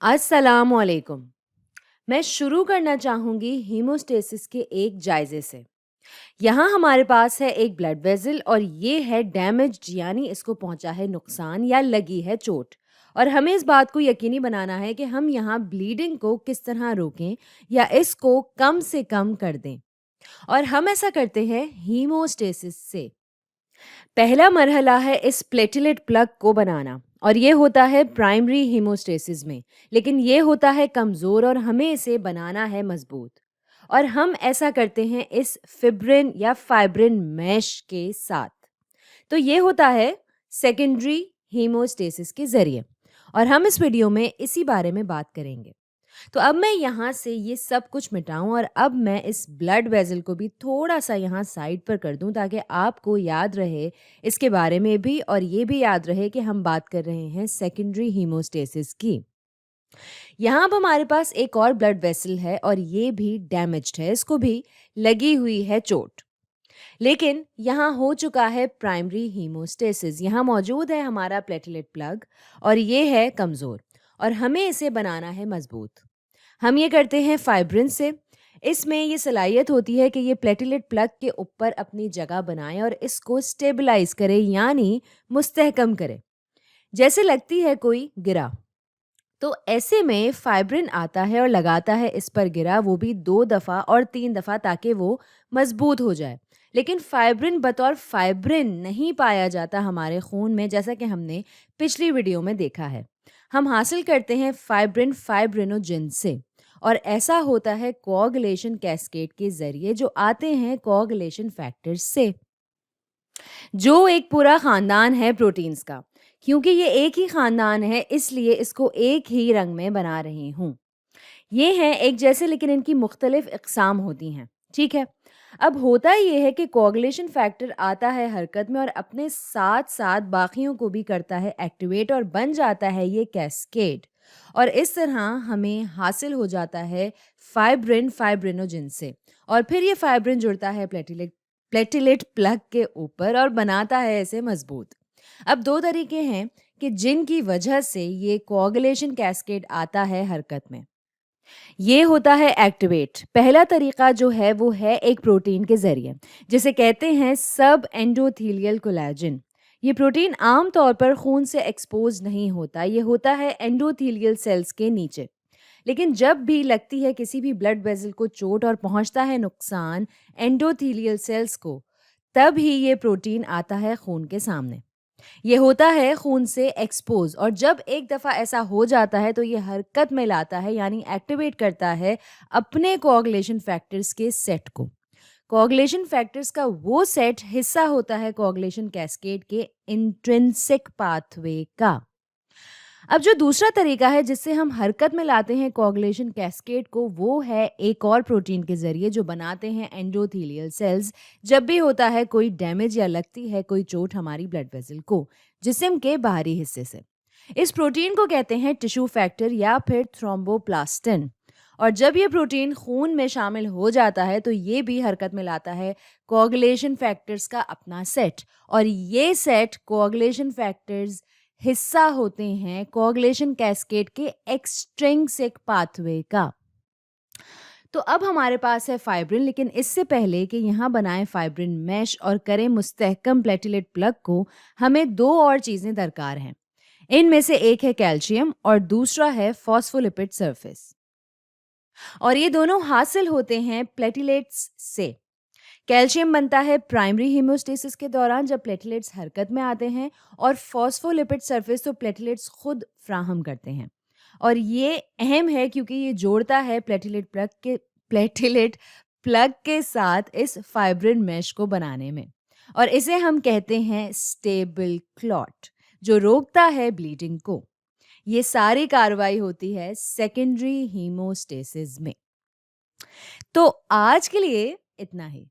अस्सलामुअलैकुम। मैं शुरू करना चाहूँगी हीमोस्टेसिस के एक जायज़े से। यहाँ हमारे पास है एक ब्लड वेसल और ये है डैमेज्ड, यानी इसको पहुँचा है नुकसान या लगी है चोट। और हमें इस बात को यकीनी बनाना है कि हम यहाँ ब्लीडिंग को किस तरह रोकें या इसको कम से कम कर दें। और हम ऐसा करते हैं हीमोस्टेसिस से। पहला मरहला है इस प्लेटलेट प्लग को बनाना और ये होता है प्राइमरी हीमोस्टेसिस में, लेकिन ये होता है कमज़ोर और हमें इसे बनाना है मजबूत। और हम ऐसा करते हैं इस फिब्रिन या फाइब्रिन मैश के साथ। तो ये होता है सेकेंडरी हीमोस्टेसिस के ज़रिए, और हम इस वीडियो में इसी बारे में बात करेंगे। तो अब मैं यहाँ से ये सब कुछ मिटाऊँ और अब मैं इस ब्लड वेसल को भी थोड़ा-सा यहाँ साइड पर कर दूँ, ताकि आपको याद रहे इसके बारे में भी, और ये भी याद रहे कि हम बात कर रहे हैं सेकेंडरी हीमोस्टेसिस की। यहाँ अब हमारे पास एक और ब्लड वेसल है और ये भी डैमेज्ड है, इसको भी लगी हुई है चोट। लेकिन यहाँ हो चुका है प्राइमरी हीमोस्टेसिस, यहाँ मौजूद है हमारा प्लेटलेट प्लग और ये है कमज़ोर, और हमें इसे बनाना है मजबूत। हम ये करते हैं फाइब्रिन से। इसमें ये सलाहियत होती है कि ये प्लेटलेट प्लग के ऊपर अपनी जगह बनाए और इसको स्टेबलाइज करे, यानी मुस्तहकम करे, जैसे लगती है कोई गिरा। तो ऐसे में फाइब्रिन आता है और लगाता है इस पर गिरा, वो भी 2 दफ़ा और 3 दफ़ा, ताकि वो मजबूत हो जाए। लेकिन फाइब्रिन बतौर फाइब्रिन नहीं पाया जाता हमारे खून में, जैसा कि हमने पिछली वीडियो में देखा है। हम हासिल करते हैं फाइब्रिन फाइब्रिनोजिन से, और ऐसा होता है कोआगुलेशन कैस्केड के ज़रिए, जो आते हैं कोआगुलेशन फैक्टर्स से, जो एक पूरा ख़ानदान है प्रोटीन्स का। क्योंकि ये एक ही ख़ानदान है, इसलिए इसको एक ही रंग में बना रही हूँ। ये हैं एक जैसे, लेकिन इनकी मुख्तलिफ इक़साम होती हैं, ठीक है? अब होता ये है कि कोआगुलेशन फैक्टर आता है हरकत में और अपने साथ-साथ बाकियों को भी करता है एक्टिवेट, और बन जाता है ये कैस्केड। और इस तरह हमें हासिल हो जाता है फाइब्रिन फाइब्रिनोजिन से, और फिर ये फाइब्रिन जुड़ता है प्लेटलेट प्लग के ऊपर और बनाता है इसे मजबूत। अब 2 तरीके हैं कि जिनकी वजह से ये कोआगुलेशन कैस्केड आता है हरकत में। ये होता है एक्टिवेट। पहला तरीका जो है वो है एक प्रोटीन के ज़रिए, जिसे कहते हैं सब एंडोथेलियल कोलेजन। ये प्रोटीन आम तौर पर खून से एक्सपोज नहीं होता, ये होता है एंडोथेलियल सेल्स के नीचे। लेकिन जब भी लगती है किसी भी ब्लड वेसल को चोट और पहुंचता है नुकसान एंडोथेलियल सेल्स को, तब ही ये प्रोटीन आता है खून के सामने। ये होता है खून से एक्सपोज, और जब एक दफ़ा ऐसा हो जाता है तो ये हरकत में लाता है, यानी एक्टिवेट करता है अपने कोआगुलेशन फैक्टर्स के सेट को। कोआगुलेशन फैक्टर्स का वो सेट हिस्सा होता है कोआगुलेशन कैस्केड के इंट्रिंसिक पाथवे का। अब जो दूसरा तरीका है जिससे हम हरकत में लाते हैं कोआगुलेशन कैस्केड को, वो है एक और प्रोटीन के ज़रिए, जो बनाते हैं एंडोथेलियल सेल्स, जब भी होता है कोई डैमेज या लगती है कोई चोट हमारी ब्लड वेसल को जिस्म के बाहरी हिस्से से। इस प्रोटीन को कहते हैं टिश्यू फैक्टर या फिर थ्रोम्बोप्लास्टिन। और जब ये प्रोटीन खून में शामिल हो जाता है तो ये भी हरकत में लाता है कोआगुलेशन फैक्टर्स का अपना सेट, और ये सेट कोआगुलेशन फैक्टर्स हिस्सा होते हैं कोआगुलेशन कैस्केड के एक्सट्रिंसिक पाथवे का। तो अब हमारे पास है फाइब्रिन, लेकिन इससे पहले कि यहाँ बनाएं फाइब्रिन मैश और करें मुस्तहकम प्लेटलेट प्लग को, हमें 2 और चीज़ें दरकार हैं। इनमें से एक है कैल्शियम और दूसरा है फॉस्फोलिपिड सरफेस, और ये दोनों हासिल होते हैं प्लेटलेट्स से। कैल्शियम बनता है प्राइमरी हीमोस्टेसिस के दौरान, जब प्लेटलेट्स हरकत में आते हैं, और फॉस्फोलिपिड सरफेस तो प्लेटलेट्स खुद फ्राहम करते हैं। और ये अहम है क्योंकि ये जोड़ता है प्लेटलेट प्लग के साथ इस फाइब्रिन मैश को बनाने में, और इसे हम कहते हैं स्टेबल क्लॉट, जो रोकता है ब्लीडिंग को। ये सारी कार्रवाई होती है सेकेंडरी हीमोस्टेसिस में। तो आज के लिए इतना ही।